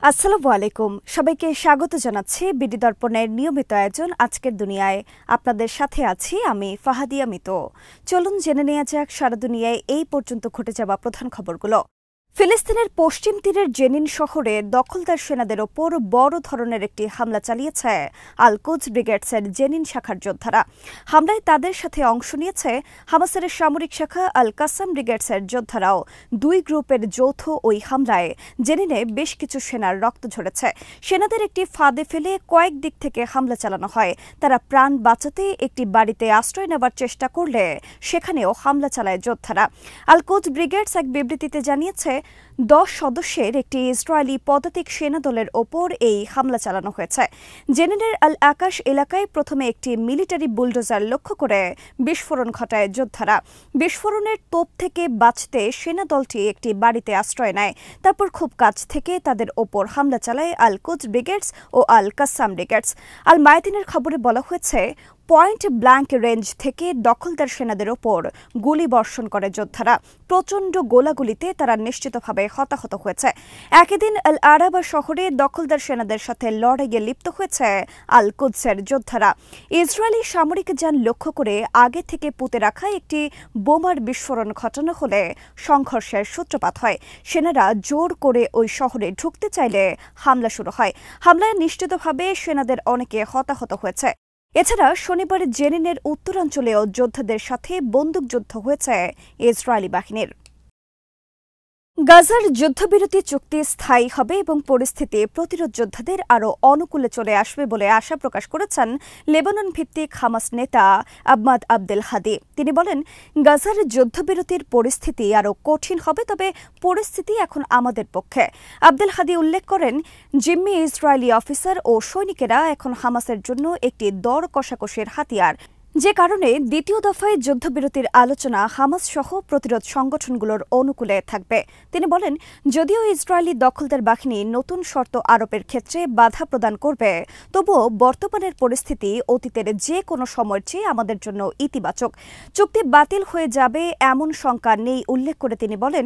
আসসালামু আলাইকুম সবাইকে স্বাগত জানাচ্ছি বিডি দর্পণের নিয়মিত আয়োজন আজকের দুনিয়ায় আপনাদের সাথে আছি আমি ফাহাদিয়া মিতো। চলুন জেনে নেওয়া যাক সারা দুনিয়ায় এই পর্যন্ত ঘটে যাওয়া প্রধান খবরগুলো। ফিলিস্তিনের পশ্চিম তীরের জেনিন শহরে দখলদার সেনাদের ওপর বড় ধরনের একটি হামলা চালিয়েছে আল কুদস ব্রিগেডসের জেনিন শাখার যোদ্ধারা। হামলায় তাদের সাথে অংশ নিয়েছে হামাসের সামরিক শাখা আল কাসাম ব্রিগেডসের যোদ্ধারাও। দুই গ্রুপের যৌথ ওই হামলায় জেনিনে বেশ কিছু সেনার রক্ত ঝরেছে। সেনাদের একটি ফাঁদে ফেলে কয়েক দিক থেকে হামলা চালানো হয়। তারা প্রাণ বাঁচাতে একটি বাড়িতে আশ্রয় নেবার চেষ্টা করলে সেখানেও হামলা চালায় যোদ্ধারা। আল কুদস ব্রিগেডস এক বিবৃতিতে জানিয়েছে 10 সদস্যের একটি ইসরায়েলি পদাতিক সেনাদলের ওপর এই হামলা চালানো হয়েছে। জেনিনের আল আকাশ এলাকায় প্রথমে একটি মিলিটারি বুলডোজার লক্ষ্য করে বিস্ফোরণ ঘটায় যোদ্ধারা। বিস্ফোরণের তোপ থেকে বাঁচতে সেনাদলটি একটি বাড়িতে আশ্রয় নেয়। তারপর খুব কাছ থেকে তাদের ওপর হামলা চালায় আল কুদস ব্রিগেডস ও আল কাসাম ব্রিগেডস। আল মায়াদিনের খবরে বলা হয়েছে পয়েন্ট ব্ল্যাঙ্ক রেঞ্জ থেকে দখলদার সেনাদের ওপর গুলি বর্ষণ করে যোদ্ধারা। প্রচণ্ড গোলাগুলিতে তারা নিশ্চিতভাবে হতাহত হয়েছে। একই দিন আল আরাবা শহরে দখলদার সেনাদের সাথে লড়াইয়ে লিপ্ত হয়েছে আল কুদসের যোদ্ধারা। ইসরায়েলি সামরিক যান লক্ষ্য করে আগে থেকে পুঁতে রাখা একটি বোমার বিস্ফোরণ ঘটানো হলে সংঘর্ষের সূত্রপাত হয়। সেনারা জোর করে ওই শহরে ঢুকতে চাইলে হামলা শুরু হয়। হামলায় নিশ্চিতভাবে সেনাদের অনেকে হতাহত হয়েছে। এছাড়া শনিবার জেনিনের উত্তরাঞ্চলেও যোদ্ধাদের সাথে বন্দুকযুদ্ধ হয়েছে ইসরায়েলি বাহিনীর। গাজার যুদ্ধবিরতি চুক্তি স্থায়ী হবে এবং পরিস্থিতি প্রতিরোধ যোদ্ধাদের আরও অনুকূলে চলে আসবে বলে আশা প্রকাশ করেছেন লেবানন ভিত্তিক হামাস নেতা আহমাদ আবদেল হাদি। তিনি বলেন, গাজার যুদ্ধবিরতির পরিস্থিতি আরও কঠিন হবে, তবে পরিস্থিতি এখন আমাদের পক্ষে। আবদেল হাদি উল্লেখ করেন, জিম্মি ইসরায়েলি অফিসার ও সৈনিকেরা এখন হামাসের জন্য একটি দর কষাকষির হাতিয়ার, যে কারণে দ্বিতীয় দফায় যুদ্ধবিরতির আলোচনা হামাস সহ প্রতিরোধ সংগঠনগুলোর অনুকূলে থাকবে। তিনি বলেন, যদিও ইসরায়েলি দখলদার বাহিনী নতুন শর্ত আরোপের ক্ষেত্রে বাধা প্রদান করবে, তবুও বর্তমানের পরিস্থিতি অতীতের যে কোনো সময়ের চেয়ে আমাদের জন্য ইতিবাচক। চুক্তি বাতিল হয়ে যাবে এমন শঙ্কা নেই উল্লেখ করে তিনি বলেন,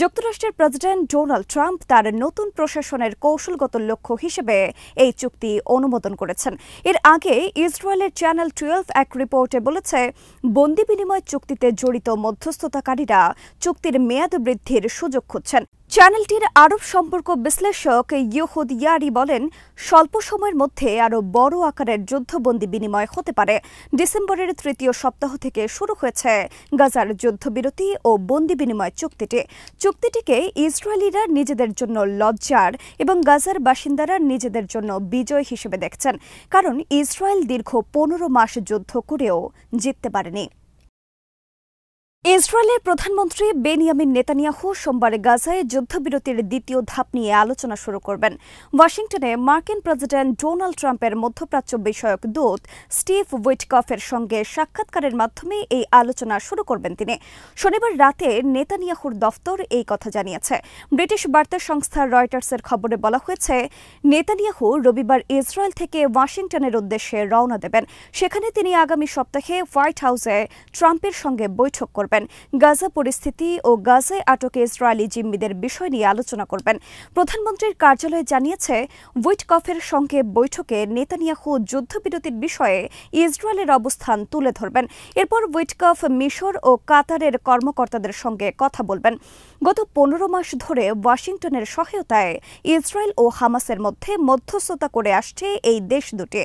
যুক্তরাষ্ট্রের প্রেসিডেন্ট ডোনাল্ড ট্রাম্প তার নতুন প্রশাসনের কৌশলগত লক্ষ্য হিসেবে এই চুক্তি অনুমোদন করেছেন। এর আগে ইসরায়েলের চ্যানেল 12 এক রিপোর্টে বলেছে, বন্দি বিনিময় চুক্তিতে জড়িত মধ্যস্থতাকারীরা চুক্তির মেয়াদ বৃদ্ধির সুযোগ খুঁজছেন। চ্যানেলটির আরব সম্পর্ক বিশ্লেষক ইহুদ ইয়ারি বলেন, স্বল্প সময়ের মধ্যে আরও বড় আকারের যুদ্ধবন্দী বিনিময় হতে পারে। ডিসেম্বরের তৃতীয় সপ্তাহ থেকে শুরু হয়েছে গাজার যুদ্ধবিরতি ও বন্দি বিনিময় চুক্তিটিকে ইসরায়েলিরা নিজেদের জন্য লজ্জার এবং গাজার বাসিন্দারা নিজেদের জন্য বিজয় হিসেবে দেখছেন, কারণ ইসরায়েল দীর্ঘ 15 মাস যুদ্ধ করেও জিততে পারেনি। ইসরায়েলের প্রধানমন্ত্রী বেনিয়ামিন নেতানিয়াহু সোমবার গাজায় যুদ্ধবিরতির দ্বিতীয় ধাপ নিয়ে আলোচনা শুরু করবেন। ওয়াশিংটনে মার্কিন প্রেসিডেন্ট ডোনাল্ড ট্রাম্পের মধ্যপ্রাচ্য বিষয়ক দূত স্টিভ উইটকফের সঙ্গে সাক্ষাৎকারের মাধ্যমে এই আলোচনা শুরু করবেন তিনি। শনিবার রাতে নেতানিয়াহুর দফতর এই কথা জানিয়েছে। ব্রিটিশ বার্তা সংস্থা রয়টার্সের খবরে বলা হয়েছে, নেতানিয়াহু রবিবার ইসরায়েল থেকে ওয়াশিংটনের উদ্দেশ্যে রওনা দেবেন। সেখানে তিনি আগামী সপ্তাহে হোয়াইট হাউসে ট্রাম্পের সঙ্গে বৈঠক করবেন। গাজা পরিস্থিতি ও গাজায় আটকে ইসরায়েলি জিম্মিদের বিষয় নিয়ে আলোচনা করবেন। প্রধানমন্ত্রীর কার্যালয় জানিয়েছে, উইটকফের সঙ্গে বৈঠকে নেতানিয়াহু যুদ্ধবিরতির বিষয়ে ইসরায়েলের অবস্থান তুলে ধরবেন। এরপর উইটকফ মিশর ও কাতারের কর্মকর্তাদের সঙ্গে কথা বলবেন। গত 15 মাস ধরে ওয়াশিংটনের সহায়তায় ইসরায়েল ও হামাসের মধ্যে মধ্যস্থতা করে আসছে এই দেশ দুটি।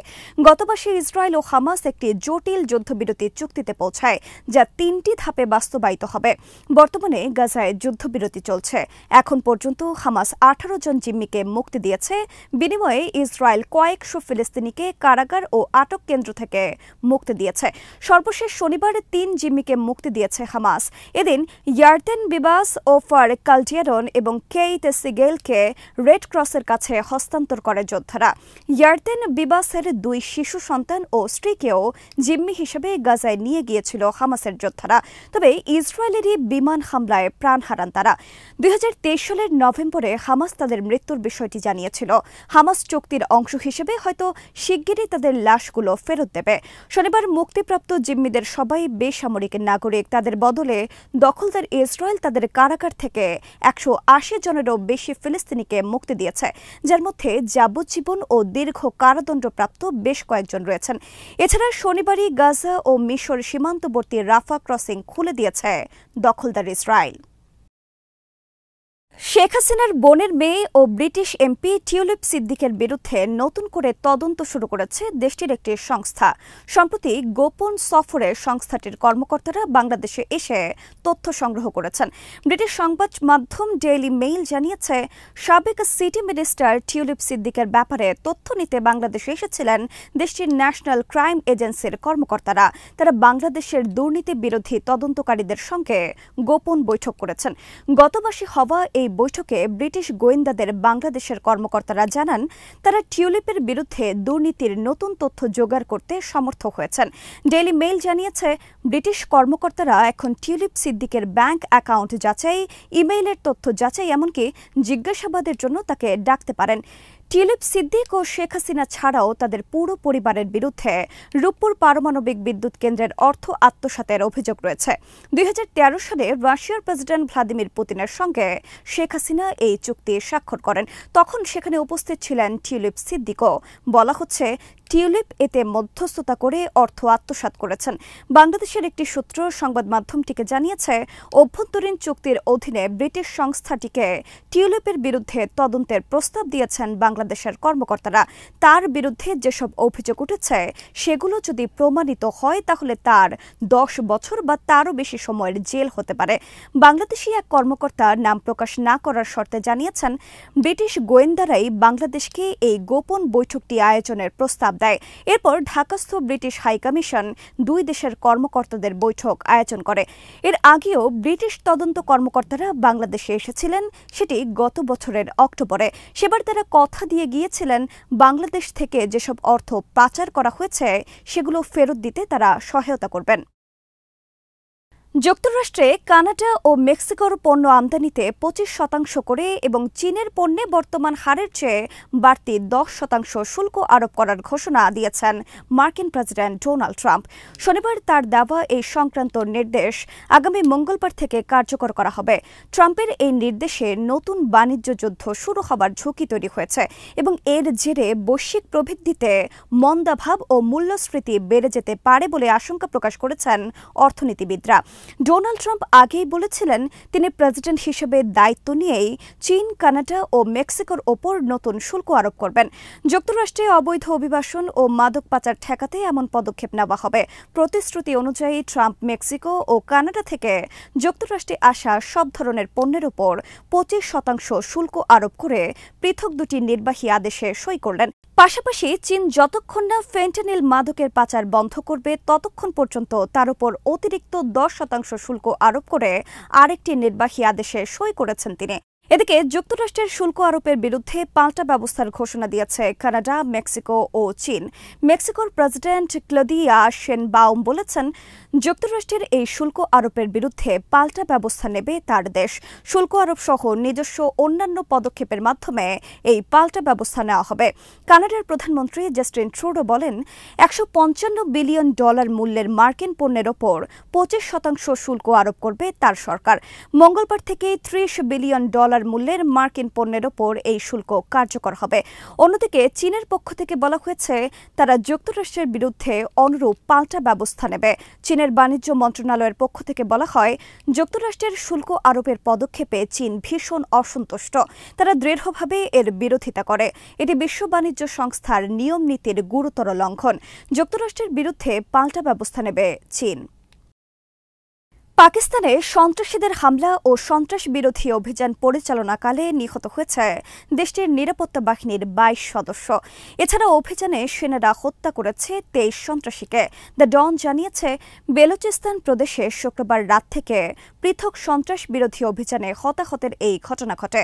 গত মাসে ইসরায়েল ও হামাস একটি জটিল যুদ্ধবিরতি চুক্তিতে পৌঁছায়, যা 3টি ধাপে বাস্তবায়িত হবে। বর্তমানে গাজায় যুদ্ধবিরতি চলছে। এখন পর্যন্ত হামাস 18 জন জিম্মিকে মুক্তি দিয়েছে। বিনিময়ে ইসরায়েল কয়েকশো ফিলিস্তিনিকে কারাগার ও আটক কেন্দ্র থেকে মুক্তি দিয়েছে। সর্বশেষ শনিবার 3 জিম্মিকে মুক্তি দিয়েছে হামাস। এদিন ইয়ার্তেন বিবাস, ওফার কালডিয়ারন এবং কেইত সিগেলকে রেড ক্রসের কাছে হস্তান্তর করে যোদ্ধারা। ইয়ার্তেন বিবাসের 2 শিশু সন্তান ও স্ত্রীকেও জিম্মি হিসেবে গাজায় নিয়ে গিয়েছিল হামাসের যোদ্ধারা। তবে ইসরায়েলেরই বিমান হামলায় প্রাণ হারান তারা। 2023 সালের নভেম্বরে হামাস তাদের মৃত্যুর বিষয়টি জানিয়েছিল। হামাস চুক্তির অংশ হিসেবে হয়তো শিগগিরই তাদের লাশগুলো ফেরত দেবে। শনিবার মুক্তিপ্রাপ্ত জিম্মিদের সবাই বেসামরিক নাগরিক। তাদের বদলে দখলদার ইসরায়েল তাদের কারাগার থেকে 180 জনেরও বেশি ফিলিস্তিনিকে মুক্তি দিয়েছে, যার মধ্যে যাবজ্জীবন ও দীর্ঘ কারাদণ্ডপ্রাপ্ত বেশ কয়েকজন রয়েছেন। এছাড়া শনিবারই গাজা ও মিশর সীমান্তবর্তী রাফা ক্রসিং খুলে দিয়েছে দখলদার ইসরায়েল। শেখ হাসিনার বোনের মেয়ে ও ব্রিটিশ এমপি টিউলিপ সিদ্দিকের বিরুদ্ধে নতুন করে তদন্ত শুরু করেছে দেশটির একটি সংস্থা। সম্প্রতি গোপন সফরে সংস্থাটির কর্মকর্তারা বাংলাদেশে এসে তথ্য সংগ্রহ করেছেন। ব্রিটিশ সংবাদ মাধ্যম ডেইলি মেইল জানিয়েছে, সাবেক সিটি মিনিস্টার টিউলিপ সিদ্দিকের ব্যাপারে তথ্য নিতে বাংলাদেশে এসেছিলেন দেশটির ন্যাশনাল ক্রাইম এজেন্সির কর্মকর্তারা। তারা বাংলাদেশের দুর্নীতি বিরোধী তদন্তকারীদের সঙ্গে গোপন বৈঠক করেছেন। গত মাসে হওয়া এই বৈঠকে ব্রিটিশ গোয়েন্দাদের বাংলাদেশের কর্মকর্তারা জানান, তারা টিউলিপের বিরুদ্ধে দুর্নীতির নতুন তথ্য জোগাড় করতে সমর্থ হয়েছেন। ডেইলি মেইল জানিয়েছে, ব্রিটিশ কর্মকর্তারা এখন টিউলিপ সিদ্দিকের ব্যাংক অ্যাকাউন্ট যাচাই, ইমেইলের তথ্য যাচাই, এমনকি জিজ্ঞাসাবাদের জন্য তাকে ডাকতে পারেন। টিউলিপ সিদ্দিক ও শেখ হাসিনা ছাড়াও তাদের পুরো পরিবারের বিরুদ্ধে রূপপুর পারমাণবিক বিদ্যুৎ কেন্দ্রের অর্থ আত্মসাতের অভিযোগ রয়েছে। 2013 সালে রাশিয়ার প্রেসিডেন্ট ভ্লাদিমির পুতিনের সঙ্গে শেখ হাসিনা এই চুক্তি স্বাক্ষর করেন। তখন সেখানে উপস্থিত ছিলেন টিউলিপ সিদ্দিকও। বলা হচ্ছে, টিউলিপ এতে মধ্যস্থতা করে অর্থ আত্মসাৎ করেছেন। বাংলাদেশের একটি সূত্র সংবাদ মাধ্যমটিকে জানিয়েছে, অভ্যন্তরীণ চুক্তির অধীনে ব্রিটিশ সংস্থাটিকে টিউলিপের বিরুদ্ধে তদন্তের প্রস্তাব দিয়েছেন বাংলাদেশের কর্মকর্তারা। তার বিরুদ্ধে যেসব অভিযোগ উঠেছে সেগুলো যদি প্রমাণিত হয় তাহলে তার 10 বছর বা তারও বেশি সময়ের জেল হতে পারে। বাংলাদেশি এক কর্মকর্তা নাম প্রকাশ না করার শর্তে জানিয়েছেন, ব্রিটিশ গোয়েন্দারাই বাংলাদেশকে এই গোপন বৈঠকটি আয়োজনের প্রস্তাব দেয়। এরপর ঢাকাস্থ ব্রিটিশ হাইকমিশন দুই দেশের কর্মকর্তাদের বৈঠক আয়োজন করে। এর আগেও ব্রিটিশ তদন্ত কর্মকর্তারা বাংলাদেশে এসেছিলেন, সেটি গত বছরের অক্টোবরে। সেবার তারা কথা দিয়ে গিয়েছিলেন, বাংলাদেশ থেকে যেসব অর্থ পাচার করা হয়েছে সেগুলো ফেরত দিতে তারা সহায়তা করবেন। যুক্তরাষ্ট্রে কানাডা ও মেক্সিকোর পণ্য আমদানিতে 25% করে এবং চীনের পণ্যে বর্তমান হারের চেয়ে বাড়তি 10% শুল্ক আরোপ করার ঘোষণা দিয়েছেন মার্কিন প্রেসিডেন্ট ডোনাল্ড ট্রাম্প। শনিবার তার দেওয়া এই সংক্রান্ত নির্দেশ আগামী মঙ্গলবার থেকে কার্যকর করা হবে। ট্রাম্পের এই নির্দেশে নতুন বাণিজ্য যুদ্ধ শুরু হবার ঝুঁকি তৈরি হয়েছে এবং এর জেরে বৈশ্বিক প্রবৃদ্ধিতে মন্দাভাব ও মূল্যস্ফীতি বেড়ে যেতে পারে বলে আশঙ্কা প্রকাশ করেছেন অর্থনীতিবিদরা। ডোনাল্ড ট্রাম্প আগেই বলেছিলেন, তিনি প্রেসিডেন্ট হিসেবে দায়িত্ব নিয়েই চীন, কানাডা ও মেক্সিকোর ওপর নতুন শুল্ক আরোপ করবেন। যুক্তরাষ্ট্রে অবৈধ অভিবাসন ও মাদক পাচার ঠেকাতে এমন পদক্ষেপ নেওয়া হবে। প্রতিশ্রুতি অনুযায়ী ট্রাম্প মেক্সিকো ও কানাডা থেকে যুক্তরাষ্ট্রে আসা সব ধরনের পণ্যের ওপর 25% শুল্ক আরোপ করে পৃথক দুটি নির্বাহী আদেশে সই করলেন। পাশাপাশি চীন যতক্ষণ না ফেন্টানিল মাদকের পাচার বন্ধ করবে ততক্ষণ পর্যন্ত তার উপর অতিরিক্ত 10% শুল্ক আরোপ করে আরেকটি নির্বাহী আদেশে সই করেছেন তিনি। এদিকে যুক্তরাষ্ট্রের শুল্ক আরোপের বিরুদ্ধে পাল্টা ব্যবস্থার ঘোষণা দিয়েছে কানাডা, মেক্সিকো ও চীন। মেক্সিকোর প্রেসিডেন্ট ক্লদিয়া শেনবাউম বলেছেন, যুক্তরাষ্ট্রের এই শুল্ক আরোপের বিরুদ্ধে পাল্টা ব্যবস্থা নেবে তার দেশ। শুল্ক আরোপ সহ নিজস্ব অন্যান্য পদক্ষেপের মাধ্যমে এই পাল্টা ব্যবস্থা নেওয়া হবে। কানাডার প্রধানমন্ত্রী জাস্টিন ট্রুডো বলেন, $155 বিলিয়ন মূল্যের মার্কিন পণ্যের ওপর 25% শুল্ক আরোপ করবে তার সরকার। মঙ্গলবার থেকে $30 বিলিয়ন মূল্যের মার্কিন পণ্যের ওপর এই শুল্ক কার্যকর হবে। অন্যদিকে চীনের পক্ষ থেকে বলা হয়েছে, তারা যুক্তরাষ্ট্রের বিরুদ্ধে অনুরূপ পাল্টা ব্যবস্থা নেবে। চীনের বাণিজ্য মন্ত্রণালয়ের পক্ষ থেকে বলা হয়, যুক্তরাষ্ট্রের শুল্ক আরোপের পদক্ষেপে চীন ভীষণ অসন্তুষ্ট। তারা দৃঢ়ভাবে এর বিরোধিতা করে। এটি বিশ্ব বাণিজ্য সংস্থার নিয়ম নীতির গুরুতর লঙ্ঘন। যুক্তরাষ্ট্রের বিরুদ্ধে পাল্টা ব্যবস্থা নেবে চীন। পাকিস্তানে সন্ত্রাসীদের হামলা ও সন্ত্রাস বিরোধী অভিযান পরিচালনাকালে নিহত হয়েছে দেশটির নিরাপত্তা বাহিনীর 22 সদস্য। এছাড়া অভিযানে সেনারা হত্যা করেছে 23 সন্ত্রাসীকে। দ্য ডন জানিয়েছে, বেলুচিস্তান প্রদেশে শুক্রবার রাত থেকে পৃথক সন্ত্রাস বিরোধী অভিযানে হতাহতের এই ঘটনা ঘটে।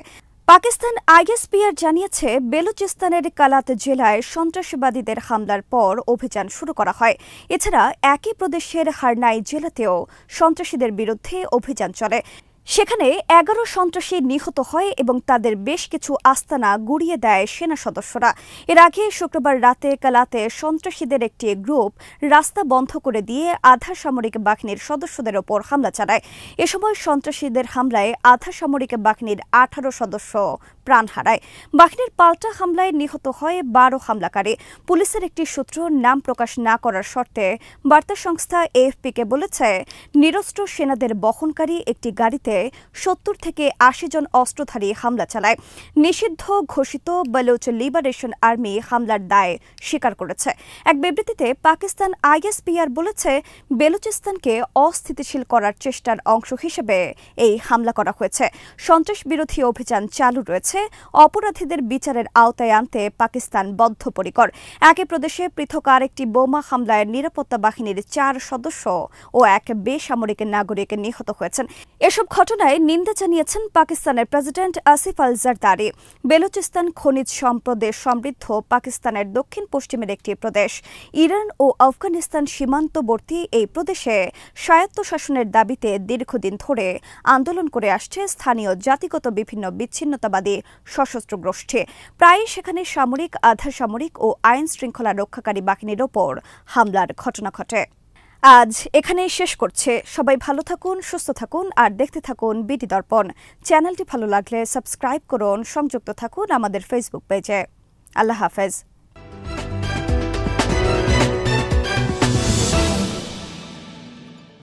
পাকিস্তান আইএসপিআর জানিয়েছে বেলুচিস্তানের কালাত জেলায় সন্ত্রাসবাদীদের হামলার পর অভিযান শুরু করা হয়। এছাড়া একই প্রদেশের হারনাই জেলাতেও সন্ত্রাসীদের বিরুদ্ধে অভিযান চলে। সেখানে ১১ সন্ত্রাসী নিহত হয় এবং তাদের বেশ কিছু আস্তানা গুড়িয়ে দেয় সেনা সদস্যরা। এর আগে শুক্রবার রাতে কালাতে সন্ত্রাসীদের একটি গ্রুপ রাস্তা বন্ধ করে দিয়ে আধা সামরিক বাহিনীর সদস্যদের ওপর হামলা চালায়। এ সময় সন্ত্রাসীদের হামলায় আধা সামরিক বাহিনীর ১৮ সদস্য প্রাণ হারায়। বাহিনীর পাল্টা হামলায় নিহত হয় ১২ হামলাকারী। পুলিশের একটি সূত্র নাম প্রকাশ না করার শর্তে বার্তা সংস্থা এএফপিকে বলেছে, নিরস্ত্র সেনাদের বহনকারী একটি গাড়িতে ৭০ থেকে ৮০ জন অস্ত্রধারী হামলা চালায়। নিষিদ্ধ ঘোষিত বলুচ লিবারেশন আর্মি হামলার দায় স্বীকার করেছে। এক বিবৃতিতে পাকিস্তান আইএসপিআর বলেছে, বেলুচিস্তানকে অস্থিতিশীল করার চেষ্টার অংশ হিসেবে এই হামলা করা হয়েছে। সন্ত্রাস বিরোধী অভিযান চালু রয়েছে। অপরাধীদের বিচারের আওতায় আনতে পাকিস্তান বদ্ধপরিকর। একই প্রদেশে পৃথক আরেকটি বোমা হামলায় নিরাপত্তা বাহিনীর ৪ সদস্য ও এক বেসামরিক নাগরিক নিহত হয়েছেন। এসব ঘটনায় নিন্দা জানিয়েছেন পাকিস্তানের প্রেসিডেন্ট আসিফ আল জারদারি। বেলুচিস্তান খনিজ সম্পদে সমৃদ্ধ পাকিস্তানের দক্ষিণ পশ্চিমের একটি প্রদেশ। ইরান ও আফগানিস্তান সীমান্তবর্তী এই প্রদেশে স্বায়ত্তশাসনের দাবিতে দীর্ঘদিন ধরে আন্দোলন করে আসছে স্থানীয় জাতিগত বিভিন্ন বিচ্ছিন্নতাবাদী সশস্ত্র গোষ্ঠী। প্রায়ই সেখানে সামরিক, আধা সামরিক ও আইন শৃঙ্খলা রক্ষাকারী বাহিনীর ওপর হামলার ঘটনা ঘটে। আজ এখানেই শেষ করছে। সবাই ভালো থাকুন, সুস্থ থাকুন আর দেখতে থাকুন বিডি দর্পণ। চ্যানেলটি ভালো লাগলে সাবস্ক্রাইব করুন, সংযুক্ত থাকুন আমাদের ফেসবুক পেজে। আল্লাহ হাফেজ।